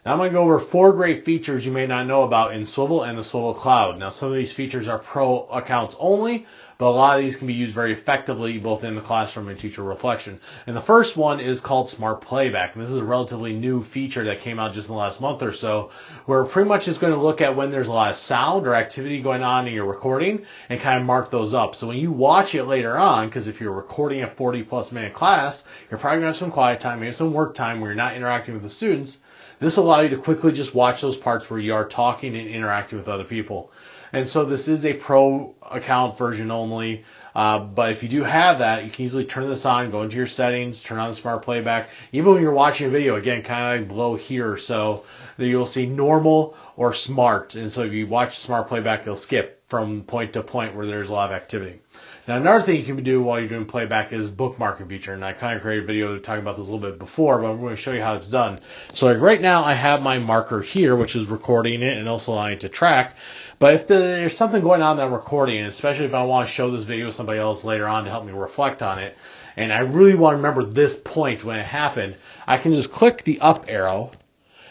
Now I'm going to go over 4 great features you may not know about in Swivl and the Swivl Cloud. Now some of these features are pro accounts only, but a lot of these can be used very effectively both in the classroom and teacher reflection. And the first one is called Smart Playback. And this is a relatively new feature that came out just in the last month or so, where pretty much it's going to look at when there's a lot of sound or activity going on in your recording and kind of mark those up. So when you watch it later on, because if you're recording a 40+ minute class, you're probably going to have some quiet time, maybe some work time where you're not interacting with the students. This will allow you to quickly just watch those parts where you are talking and interacting with other people. And so this is a pro account version only. But if you do have that, you can easily turn this on, go into your settings, turn on the smart playback. Even when you're watching a video, again, kind of like below here, so that you'll see normal or smart. And so if you watch smart playback, it'll skip from point to point where there's a lot of activity. Now, another thing you can do while you're doing playback is bookmarking feature. And I kind of created a video talking about this a little bit before, but I'm going to show you how it's done. So like right now, I have my marker here, which is recording it and also allowing it to track. But if there's something going on that I'm recording, especially if I want to show this video to somebody else later on to help me reflect on it, and I really want to remember this point when it happened, I can just click the up arrow,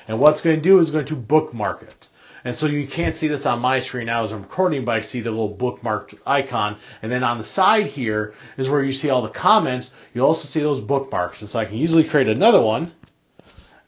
and what's going to do is going to bookmark it. And so you can't see this on my screen now as I'm recording, but I see the little bookmarked icon. And then on the side here is where you see all the comments. You'll also see those bookmarks. And so I can easily create another one.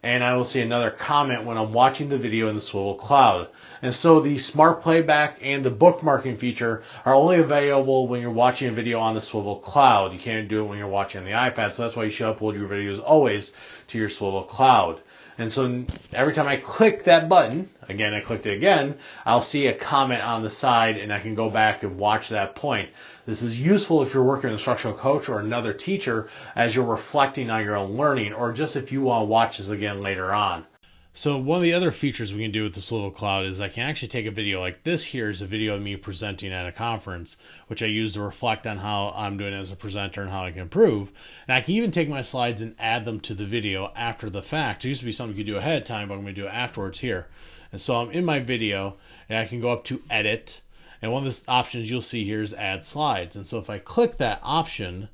And I will see another comment when I'm watching the video in the Swivl Cloud. And so the Smart Playback and the bookmarking feature are only available when you're watching a video on the Swivl Cloud. You can't do it when you're watching on the iPad. So that's why you should upload your videos always to your Swivl Cloud. And so every time I click that button, again, I clicked it again, I'll see a comment on the side and I can go back and watch that point. This is useful if you're working with an instructional coach or another teacher as you're reflecting on your own learning, or just if you want to watch this again later on. So one of the other features we can do with the Swivl Cloud is I can actually take a video like this here is a video of me presenting at a conference, which I use to reflect on how I'm doing as a presenter and how I can improve. And I can even take my slides and add them to the video after the fact. It used to be something you could do ahead of time, but I'm going to do it afterwards here. And so I'm in my video and I can go up to edit. And one of the options you'll see here is add slides. And so if I click that option,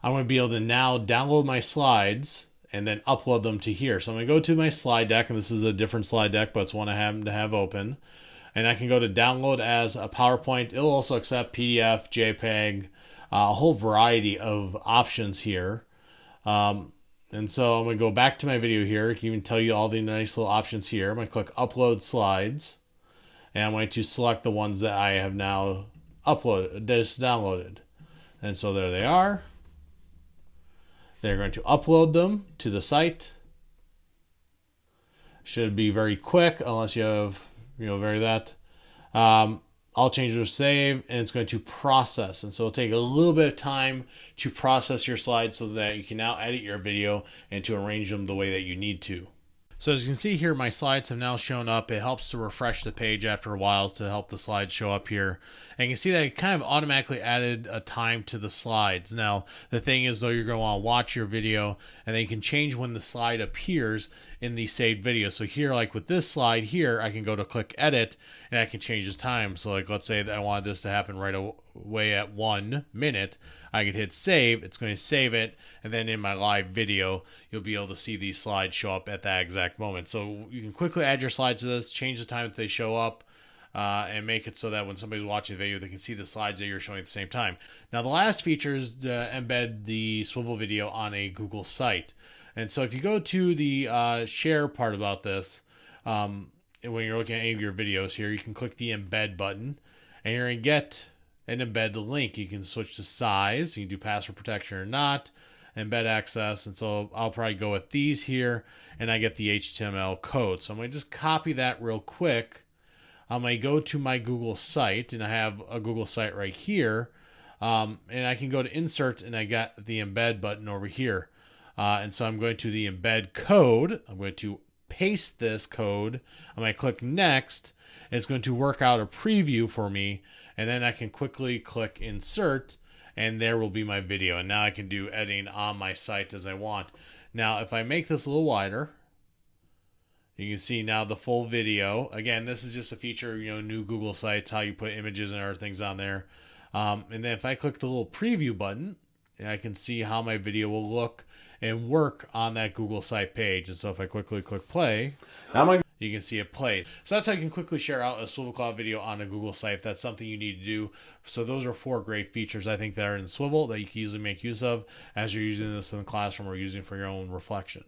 I'm going to be able to now download my slides and then upload them to here. So I'm going to go to my slide deck, and this is a different slide deck, but it's one I happen to have open. And I can go to download as a PowerPoint. It'll also accept PDF, JPEG, a whole variety of options here. And so I'm going to go back to my video here. I can even tell you all the nice little options here. I'm going to click Upload Slides, and I'm going to select the ones that I have now downloaded. And so there they are. They're going to upload them to the site. Should be very quick unless you have, that. I'll change it to save, and it's going to process. And so it'll take a little bit of time to process your slides so that you can now edit your video and to arrange them the way that you need to. So as you can see here, my slides have now shown up. It helps to refresh the page after a while to help the slides show up here. And you can see that it kind of automatically added a time to the slides. Now, the thing is, though, you're going to want to watch your video, and then you can change when the slide appears in the saved video. So here, like with this slide here, I can go to click edit, and I can change the time. So like, let's say that I wanted this to happen right away at 1 minute. I could hit save, it's going to save it, and then in my live video, you'll be able to see these slides show up at that exact moment. So you can quickly add your slides to this, change the time that they show up, and make it so that when somebody's watching the video, they can see the slides that you're showing at the same time. Now, the last feature is to embed the Swivl video on a Google site. And so if you go to the share part about this, when you're looking at any of your videos here, you can click the embed button, and you're going to get and embed the link. You can switch to size. You can do password protection or not, embed access. And so I'll probably go with these here, and I get the HTML code. So I'm going to just copy that real quick. I'm going to go to my Google site, and I have a Google site right here. And I can go to insert, and I got the embed button over here. And so I'm going to the embed code. I'm going to paste this code. I'm going to click next. It's going to work out a preview for me. And then I can quickly click insert, and there will be my video. And now I can do editing on my site as I want. Now, if I make this a little wider, you can see now the full video. Again, this is just a feature, new Google sites, how you put images and other things on there. And then if I click the little preview button, and I can see how my video will look and work on that Google site page. And so if I quickly click play, you can see it play. So that's how you can quickly share out a Swivl Cloud video on a Google site if that's something you need to do. So those are 4 great features I think that are in Swivl that you can easily make use of as you're using this in the classroom or using for your own reflection.